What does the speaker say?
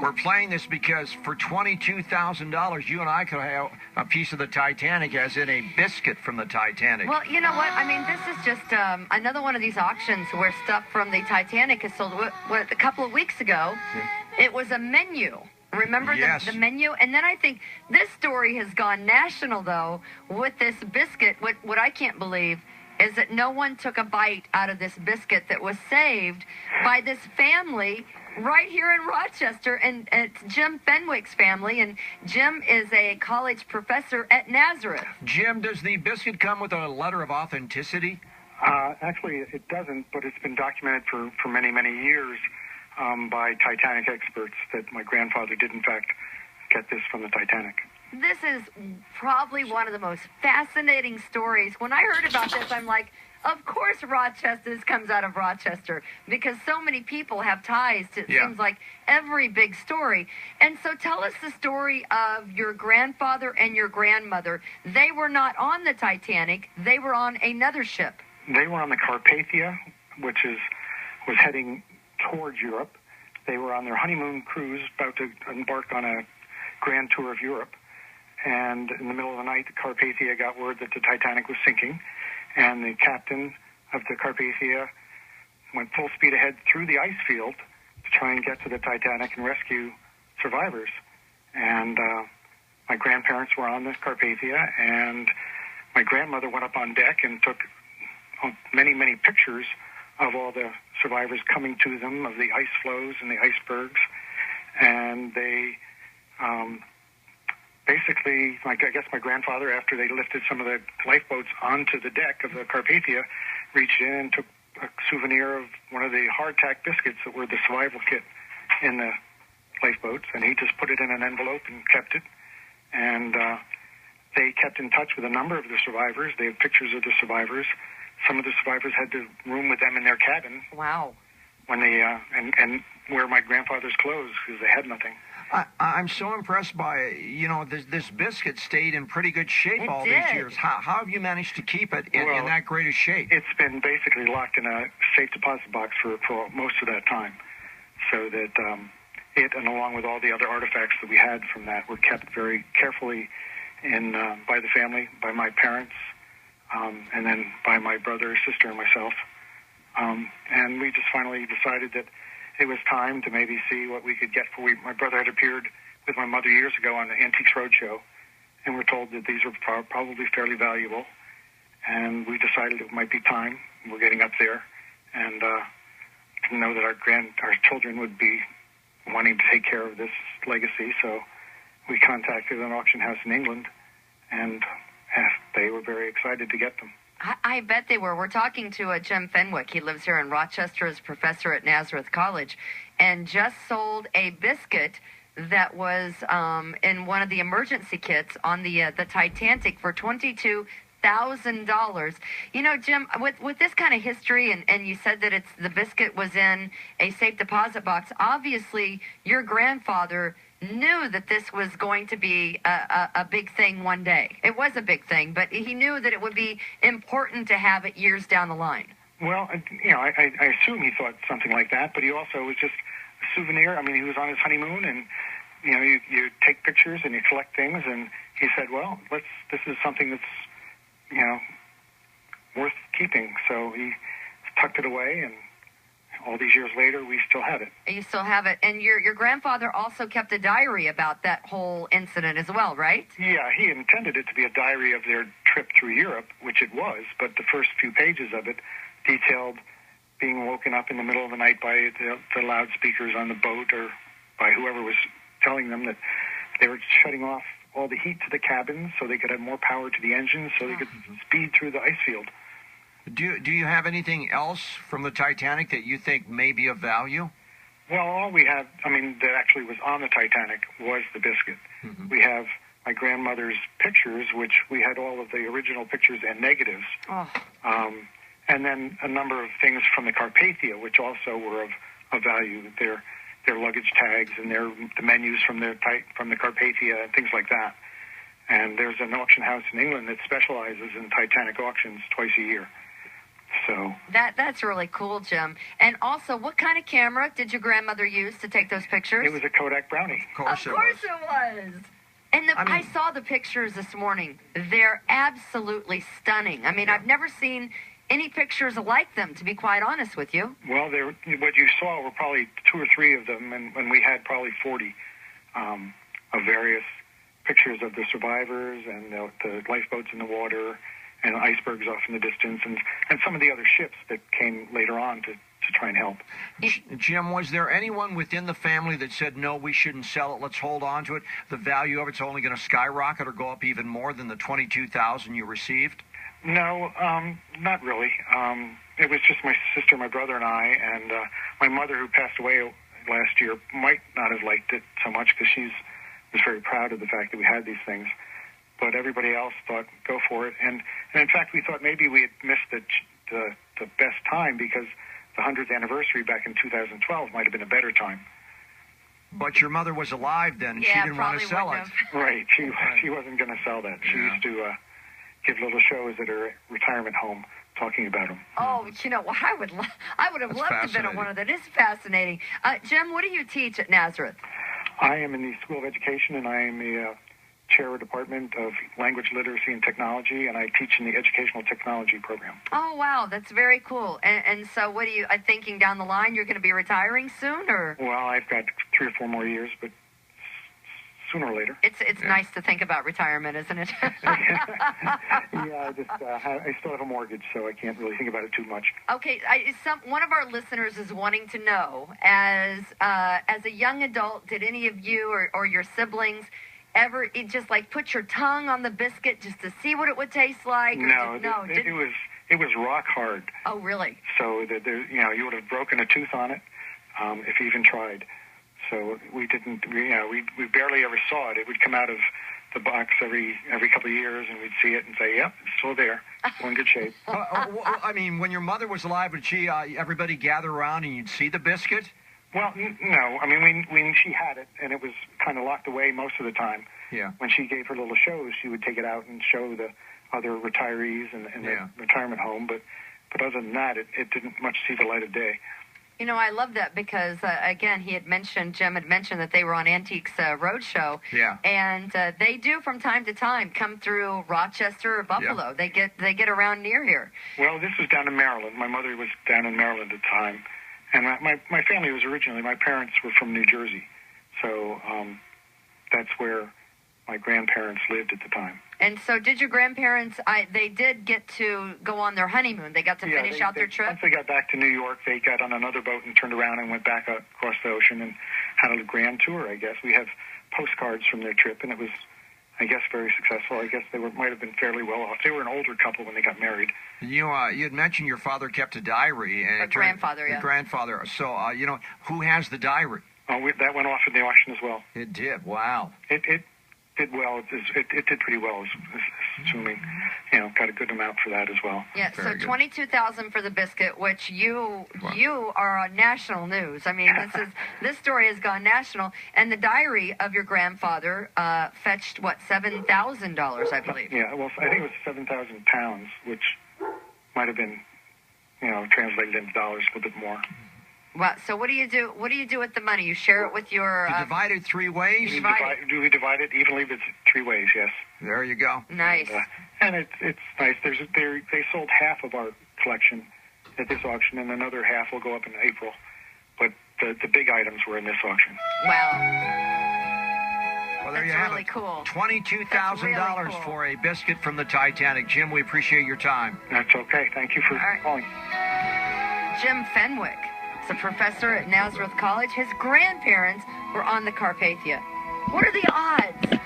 We're playing this because for $22,000, you and I could have a piece of the Titanic, as in a biscuit from the Titanic. Well, you know what? I mean, this is just another one of these auctions where stuff from the Titanic is sold. What a couple of weeks ago, it was a menu. Remember the menu? And then I think this story has gone national, though, with this biscuit. What I can't believe is that no one took a bite out of this biscuit that was saved by this family right here in Rochester, and it's Jim Fenwick's family, and Jim is a college professor at Nazareth. Jim, does the biscuit come with a letter of authenticity? Actually, it doesn't, but it's been documented for many, many years by Titanic experts that my grandfather did, in fact, get this from the Titanic. This is probably one of the most fascinating stories. When I heard about this, I'm like, of course Rochester comes out of Rochester, because so many people have ties to, it seems like, every big story. And so tell us the story of your grandfather and your grandmother. They were not on the Titanic. They were on another ship. They were on the Carpathia, which was heading towards Europe. They were on their honeymoon cruise, about to embark on a grand tour of Europe. And in the middle of the night, the Carpathia got word that the Titanic was sinking, and the captain of the Carpathia went full speed ahead through the ice field to try and get to the Titanic and rescue survivors. And my grandparents were on the Carpathia, and my grandmother went up on deck and took many, many pictures of all the survivors coming to them, of the ice floes and the icebergs. And they basically, I guess my grandfather, after they lifted some of the lifeboats onto the deck of the Carpathia, reached in and took a souvenir of one of the hardtack biscuits that were the survival kit in the lifeboats, and he just put it in an envelope and kept it. And they kept in touch with a number of the survivors. They have pictures of the survivors. Some of the survivors had to room with them in their cabin. Wow. When they and wear my grandfather's clothes because they had nothing. I'm so impressed by, this biscuit stayed in pretty good shape all these years. How have you managed to keep it in that great a shape? It's been basically locked in a safe deposit box for most of that time, so that it, and along with all the other artifacts that we had from that, were kept very carefully by the family, by my parents, and then by my brother, sister, and myself. And we just finally decided that it was time to maybe see what we could get for. My brother had appeared with my mother years ago on the Antiques Roadshow, and we're told that these are probably fairly valuable. And we decided it might be time. We're getting up there, and to know that our children would be wanting to take care of this legacy. So we contacted an auction house in England, and they were very excited to get them. I bet they were. We're talking to Jim Fenwick. He lives here in Rochester as professor at Nazareth College, and just sold a biscuit that was in one of the emergency kits on the Titanic for $22,000. You know, Jim, with this kind of history, and you said that the biscuit was in a safe deposit box. Obviously, your grandfather knew that this was going to be a big thing one day. It was a big thing, but he knew that it would be important to have it years down the line. Well, I assume he thought something like that, but he also was just a souvenir. I mean, he was on his honeymoon, and you take pictures and you collect things, and he said, well, this is something that's worth keeping. So he tucked it away, and all these years later, we still have it. You still have it. And your grandfather also kept a diary about that whole incident as well, right? Yeah, he intended it to be a diary of their trip through Europe, which it was, but the first few pages of it detailed being woken up in the middle of the night by the loudspeakers on the boat, or by whoever was telling them that they were shutting off all the heat to the cabins so they could have more power to the engines so they could speed through the ice field. Do you have anything else from the Titanic that you think may be of value? Well, all we have, that actually was on the Titanic was the biscuit. Mm-hmm. We have my grandmother's pictures, which we had all of the original pictures and negatives. Oh. And then a number of things from the Carpathia, which also were of value. Their luggage tags and the menus from the Carpathia and things like that. And there's an auction house in England that specializes in Titanic auctions twice a year. So that's really cool, Jim. And also, what kind of camera did your grandmother use to take those pictures? It was a Kodak Brownie. Of course it was. And I saw the pictures this morning. They're absolutely stunning. I mean, I've never seen any pictures like them, to be quite honest with you. Well, what you saw were probably 2 or 3 of them, and we had probably 40 of various pictures of the survivors and the lifeboats in the water and icebergs off in the distance and some of the other ships that came later on to try and help. Jim, was there anyone within the family that said, no, we shouldn't sell it, let's hold on to it, the value of it's only going to skyrocket or go up even more than the $22,000 you received? No, not really. It was just my sister, my brother, and I, and my mother, who passed away last year, might not have liked it so much because she was very proud of the fact that we had these things. But everybody else thought, go for it. And in fact, we thought maybe we had missed the best time because the 100th anniversary back in 2012 might have been a better time. But your mother was alive then, and she didn't want to sell it. Right. She wasn't going to sell that. She used to give little shows at her retirement home talking about them. Oh, I would have loved to have been at one of that. It's fascinating. Jim, what do you teach at Nazareth? I am in the School of Education, and I am the chair of Department of Language Literacy and Technology, and I teach in the Educational Technology program. Oh, wow. That's very cool. And so what are you thinking down the line? You're going to be retiring soon, or? Well, I've got 3 or 4 more years, but sooner or later. It's nice to think about retirement, isn't it? Yeah, I still have a mortgage, so I can't really think about it too much. Okay, one of our listeners is wanting to know, as a young adult, did any of you or your siblings ever just put your tongue on the biscuit just to see what it would taste like? No, it was rock hard. Oh, really? So you would have broken a tooth on it if you even tried. So we didn't. We barely ever saw it. It would come out of the box every couple of years, and we'd see it and say, "Yep, it's still there. It's still in good shape." I mean, when your mother was alive, would everybody gather around and you'd see the biscuit? Well, no. I mean, when she had it, and it was kind of locked away most of the time. Yeah. When she gave her little shows, she would take it out and show the other retirees in the retirement home. But other than that, it didn't much see the light of day. I love that because, again, Jim had mentioned that they were on Antiques Roadshow. Yeah. And they do, from time to time, come through Rochester or Buffalo. Yeah. They get around near here. Well, this was down in Maryland. My mother was down in Maryland at the time. And my family was my parents were from New Jersey. So that's where my grandparents lived at the time. And so did your grandparents, they did get to go on their honeymoon. They got to finish out their trip? Once they got back to New York, they got on another boat and turned around and went back across the ocean and had a grand tour, I guess. We have postcards from their trip, and it was, I guess, very successful. I guess they might have been fairly well off. They were an older couple when they got married. You had mentioned your father kept a diary. And grandfather, yeah. Grandfather. So, who has the diary? Oh, that went off in the auction as well. It did. Wow. It did well. It did pretty well, assuming, got a good amount for that as well. Yeah, so $22,000 for the biscuit, which you are on national news. I mean, this story has gone national, and the diary of your grandfather fetched $7,000, I believe. Yeah, well, I think it was 7,000 pounds, which might have been, translated into dollars a little bit more. Well, so what do you do? What do you do with the money? You share it with your... You divide it 3 ways? Do we divide it evenly? It's 3 ways, yes. There you go. Nice. And it's nice. They sold half of our collection at this auction, and another half will go up in April. But the big items were in this auction. Wow. Well, there you have really it. Cool. $22,000 cool. for a biscuit from the Titanic. Jim, we appreciate your time. That's okay. Thank you for calling. Jim Fenwick is a professor at Nazareth College. His grandparents were on the Carpathia. What are the odds